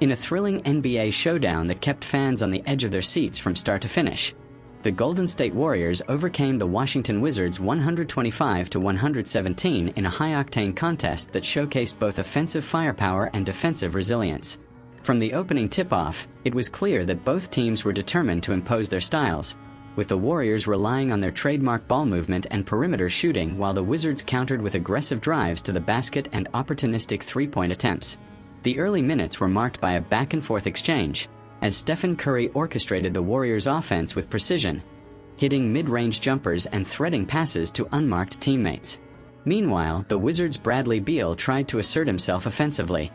in a thrilling NBA showdown that kept fans on the edge of their seats from start to finish. The Golden State Warriors overcame the Washington Wizards 125-117 in a high-octane contest that showcased both offensive firepower and defensive resilience. From the opening tip-off, it was clear that both teams were determined to impose their styles, with the Warriors relying on their trademark ball movement and perimeter shooting while the Wizards countered with aggressive drives to the basket and opportunistic three-point attempts. The early minutes were marked by a back-and-forth exchange, as Steph Curry orchestrated the Warriors' offense with precision, hitting mid-range jumpers and threading passes to unmarked teammates. Meanwhile, the Wizards' Bradley Beal tried to assert himself offensively,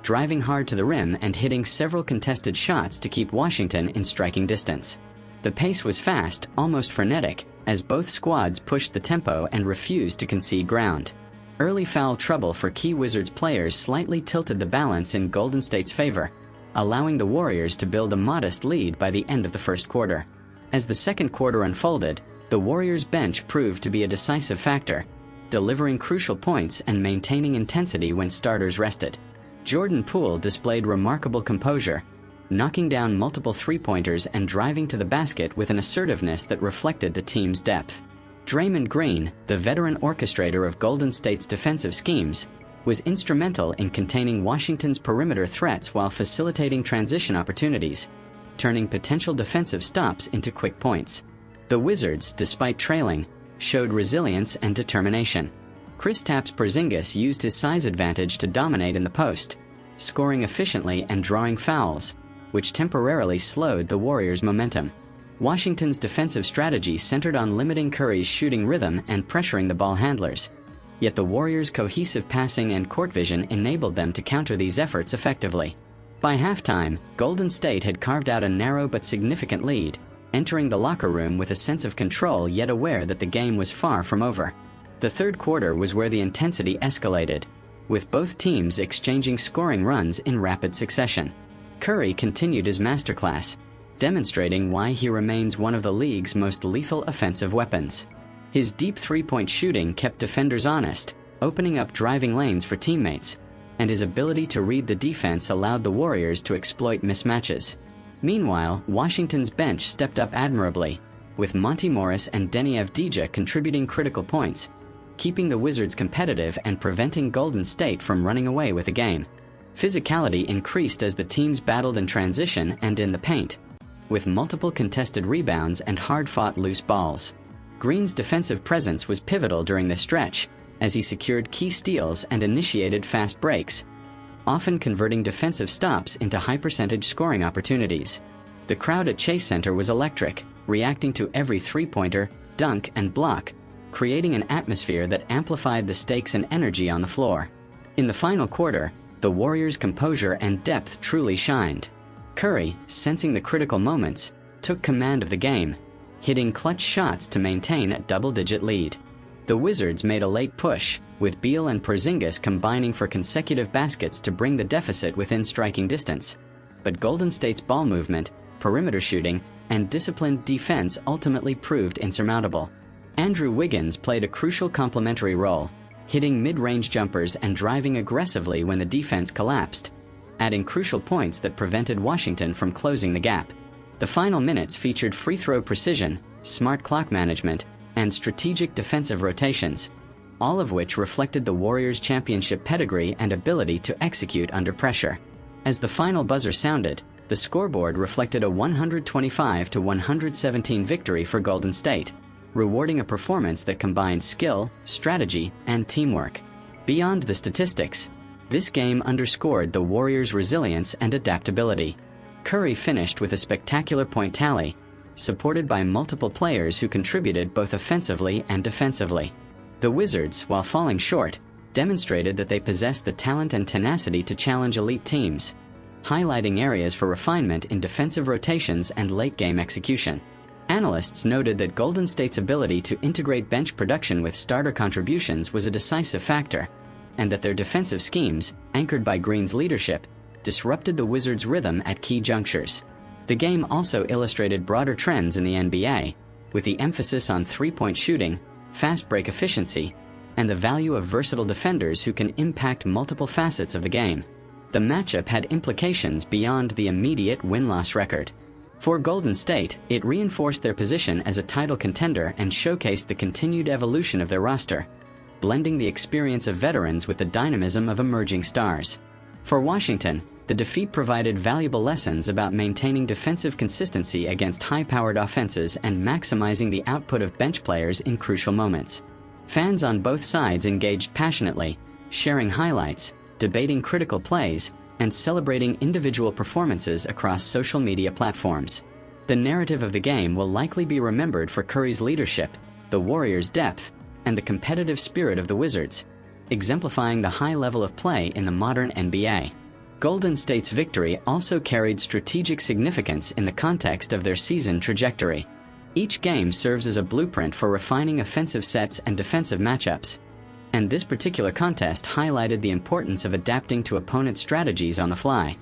driving hard to the rim and hitting several contested shots to keep Washington in striking distance. The pace was fast, almost frenetic, as both squads pushed the tempo and refused to concede ground. Early foul trouble for key Wizards players slightly tilted the balance in Golden State's favor, allowing the Warriors to build a modest lead by the end of the first quarter. As the second quarter unfolded, the Warriors' bench proved to be a decisive factor, delivering crucial points and maintaining intensity when starters rested. Jordan Poole displayed remarkable composure, knocking down multiple three-pointers and driving to the basket with an assertiveness that reflected the team's depth. Draymond Green, the veteran orchestrator of Golden State's defensive schemes, was instrumental in containing Washington's perimeter threats while facilitating transition opportunities, turning potential defensive stops into quick points. The Wizards, despite trailing, showed resilience and determination. Kristaps Porzingis used his size advantage to dominate in the post, scoring efficiently and drawing fouls, which temporarily slowed the Warriors' momentum. Washington's defensive strategy centered on limiting Curry's shooting rhythm and pressuring the ball handlers. Yet the Warriors' cohesive passing and court vision enabled them to counter these efforts effectively. By halftime, Golden State had carved out a narrow but significant lead, entering the locker room with a sense of control yet aware that the game was far from over. The third quarter was where the intensity escalated, with both teams exchanging scoring runs in rapid succession. Curry continued his masterclass, demonstrating why he remains one of the league's most lethal offensive weapons. His deep three-point shooting kept defenders honest, opening up driving lanes for teammates, and his ability to read the defense allowed the Warriors to exploit mismatches. Meanwhile, Washington's bench stepped up admirably, with Monty Morris and Denny Avdija contributing critical points, keeping the Wizards competitive and preventing Golden State from running away with the game. Physicality increased as the teams battled in transition and in the paint, with multiple contested rebounds and hard-fought loose balls. Green's defensive presence was pivotal during the stretch, as he secured key steals and initiated fast breaks, often converting defensive stops into high-percentage scoring opportunities. The crowd at Chase Center was electric, reacting to every three-pointer, dunk, and block, creating an atmosphere that amplified the stakes and energy on the floor. In the final quarter, the Warriors' composure and depth truly shined. Curry, sensing the critical moments, took command of the game, hitting clutch shots to maintain a double-digit lead. The Wizards made a late push, with Beal and Porzingis combining for consecutive baskets to bring the deficit within striking distance. But Golden State's ball movement, perimeter shooting, and disciplined defense ultimately proved insurmountable. Andrew Wiggins played a crucial complementary role, hitting mid-range jumpers and driving aggressively when the defense collapsed, adding crucial points that prevented Washington from closing the gap. The final minutes featured free throw precision, smart clock management, and strategic defensive rotations, all of which reflected the Warriors' championship pedigree and ability to execute under pressure. As the final buzzer sounded, the scoreboard reflected a 125-117 victory for Golden State, rewarding a performance that combined skill, strategy, and teamwork. Beyond the statistics, this game underscored the Warriors' resilience and adaptability. Curry finished with a spectacular point tally, supported by multiple players who contributed both offensively and defensively. The Wizards, while falling short, demonstrated that they possessed the talent and tenacity to challenge elite teams, highlighting areas for refinement in defensive rotations and late-game execution. Analysts noted that Golden State's ability to integrate bench production with starter contributions was a decisive factor, and that their defensive schemes, anchored by Green's leadership, disrupted the Wizards' rhythm at key junctures. The game also illustrated broader trends in the NBA, with the emphasis on three-point shooting, fast break efficiency, and the value of versatile defenders who can impact multiple facets of the game. the matchup had implications beyond the immediate win-loss record. For Golden State, it reinforced their position as a title contender and showcased the continued evolution of their roster, blending the experience of veterans with the dynamism of emerging stars. For Washington, the defeat provided valuable lessons about maintaining defensive consistency against high-powered offenses and maximizing the output of bench players in crucial moments. Fans on both sides engaged passionately, sharing highlights, debating critical plays, and celebrating individual performances across social media platforms. The narrative of the game will likely be remembered for Curry's leadership, the Warriors' depth, and the competitive spirit of the Wizards, exemplifying the high level of play in the modern NBA. Golden State's victory also carried strategic significance in the context of their season trajectory. Each game serves as a blueprint for refining offensive sets and defensive matchups, and this particular contest highlighted the importance of adapting to opponent strategies on the fly.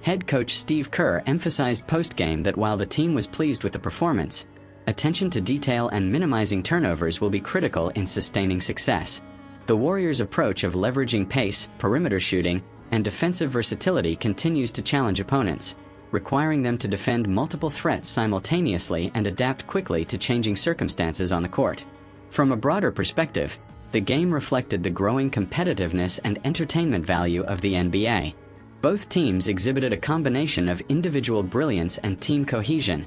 Head coach Steve Kerr emphasized post-game that while the team was pleased with the performance, attention to detail and minimizing turnovers will be critical in sustaining success. The Warriors' approach of leveraging pace, perimeter shooting, and defensive versatility continues to challenge opponents, requiring them to defend multiple threats simultaneously and adapt quickly to changing circumstances on the court. From a broader perspective, the game reflected the growing competitiveness and entertainment value of the NBA. Both teams exhibited a combination of individual brilliance and team cohesion,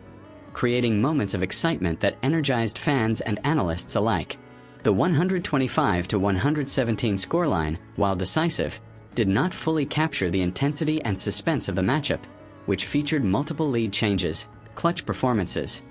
creating moments of excitement that energized fans and analysts alike. The 125-117 scoreline, while decisive, did not fully capture the intensity and suspense of the matchup, which featured multiple lead changes, clutch performances,